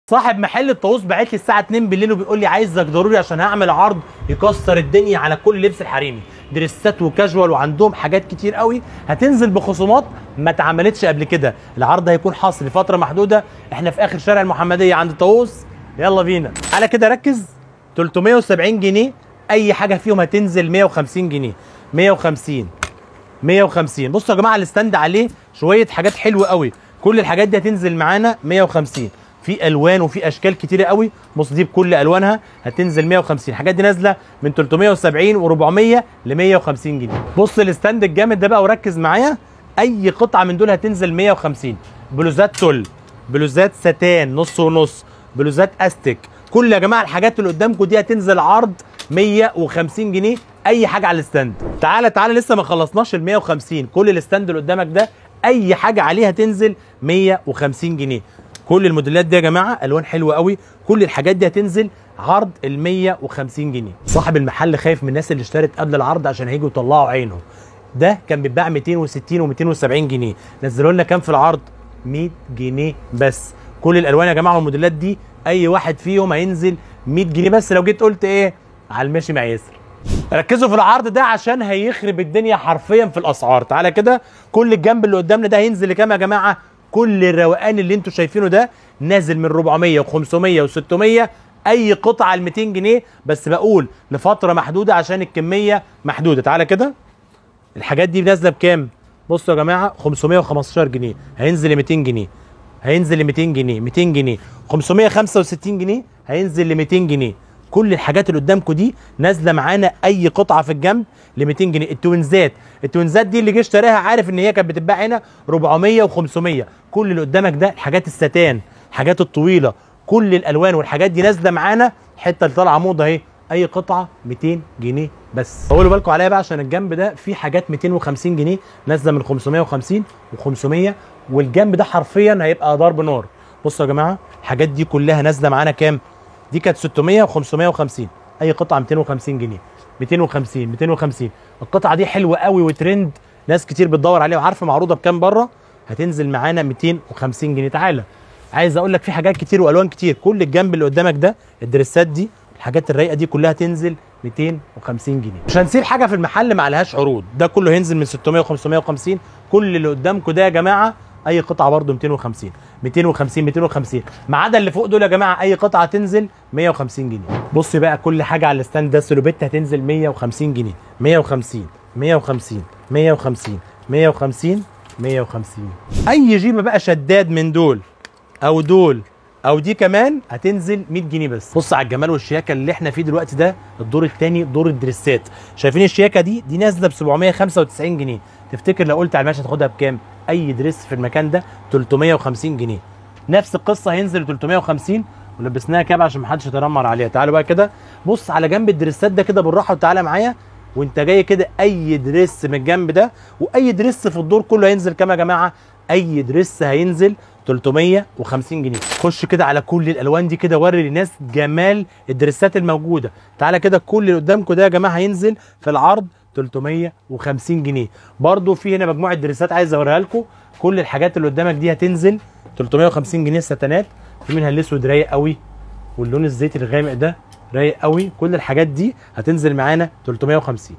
صاحب محل الطاووس بعت لي الساعه 2 بالليل وبيقول لي عايزك ضروري عشان هعمل عرض يكسر الدنيا على كل لبس الحريمي، دريسات وكاجوال، وعندهم حاجات كتير قوي هتنزل بخصومات ما اتعملتش قبل كده. العرض هيكون حصري فتره محدوده، احنا في اخر شارع المحمديه عند الطاووس. يلا بينا على كده ركز. 370 جنيه اي حاجه فيهم هتنزل 150 جنيه 150 150. بصوا يا جماعه الاستند عليه شويه حاجات حلوه قوي، كل الحاجات دي هتنزل معانا 150. في الوان وفي اشكال كتيره قوي، بص دي بكل الوانها هتنزل 150. الحاجات دي نازله من 370 و400 ل 150 جنيه. بص الاستند الجامد ده بقى وركز معايا، اي قطعه من دول هتنزل 150. بلوزات تل، بلوزات ستان نص ونص، بلوزات استك، كل يا جماعه الحاجات اللي قدامكم دي هتنزل عرض 150 جنيه اي حاجه على الاستند. تعالى لسه ما خلصناش ال 150. كل الاستند اللي قدامك ده اي حاجه عليها تنزل 150 جنيه. كل الموديلات دي يا جماعه الوان حلوه قوي، كل الحاجات دي هتنزل عرض ال 150 جنيه. صاحب المحل خايف من الناس اللي اشترت قبل العرض عشان هيجوا يطلعوا عينهم. ده كان بيتباع 260 و270 جنيه، نزلوا لنا كام في العرض؟ 100 جنيه بس. كل الالوان يا جماعه والموديلات دي اي واحد فيهم هينزل 100 جنيه بس. لو جيت قلت ايه على الماشي مع ياسر. ركزوا في العرض ده عشان هيخرب الدنيا حرفيا في الاسعار. تعالى كده، كل الجنب اللي قدامنا ده هينزل لكام يا جماعه؟ كل الروقان اللي انتوا شايفينه ده نازل من 400 و500 و600 اي قطعه ل 200 جنيه بس، بقول لفتره محدوده عشان الكميه محدوده. تعالى كده الحاجات دي نازله بكام؟ بصوا يا جماعه 515 جنيه هينزل ل 200 جنيه، هينزل ل 200 جنيه 200 جنيه 565 جنيه هينزل ل 200 جنيه. كل الحاجات اللي قدامكم دي نازله معانا اي قطعه في الجنب ل 200 جنيه. التوينزات دي اللي جه اشتراها عارف ان هي كانت بتتباع هنا 400 و500. كل اللي قدامك ده الحاجات الستان، الحاجات الطويله، كل الالوان والحاجات دي نازله معانا. الحته اللي طالعه موضه اهي اي قطعه 200 جنيه بس. خلوا بالكم عليا بقى عشان الجنب ده في حاجات 250 جنيه نازله من 550 و500، والجنب ده حرفيا هيبقى ضرب نار. بصوا يا جماعه الحاجات دي كلها نازله معانا كام؟ دي كانت 600 و550 اي قطعه 250 جنيه 250 250. القطعه دي حلوه قوي وترند، ناس كتير بتدور عليها وعارفه معروضه بكام بره. هتنزل معانا 250 جنيه. تعالى عايز اقول لك في حاجات كتير والوان كتير. كل الجنب اللي قدامك ده الدريسات دي الحاجات الرايقه دي كلها تنزل 250 جنيه. مش هنسيب حاجه في المحل ما عليهاش عروض، ده كله هينزل من 600 و550. كل اللي قدامكم ده يا جماعه اي قطعه برده 250 250 250، ما عدا اللي فوق دول يا جماعه اي قطعه تنزل 150 جنيه. بص بقى كل حاجه على الستاند ده السلوبيت هتنزل 150 جنيه 150 150 150 150 150. اي جيبه بقى شداد من دول او دول او دي كمان هتنزل 100 جنيه بس. بص على الجمال والشياكه اللي احنا فيه دلوقتي ده الدور الثاني دور الدريسات. شايفين الشياكه دي نازله ب 795 جنيه. تفتكر لو قلت على الماشي هتاخدها بكام؟ اي دريس في المكان ده 350 جنيه. نفس القصه هينزل 350 ولبسناها كاب عشان محدش يتنمر عليها. تعالوا بقى كده بص على جنب الدريسات ده كده بالراحه وتعالى معايا وانت جاي كده. اي دريس من الجنب ده واي دريس في الدور كله هينزل كام يا جماعه؟ اي دريس هينزل 350 جنيه. خش كده على كل الالوان دي كده وري للناس جمال الدريسات الموجوده. تعالى كده كل اللي قدامكم ده يا جماعه هينزل في العرض 350 جنيه. برضو في هنا مجموعه دريسات عايز اوريها لكم. كل الحاجات اللي قدامك دي هتنزل 350 جنيه. الستانات في منها الاسود رايق قوي واللون الزيتي الغامق ده رايق قوي. كل الحاجات دي هتنزل معانا 350.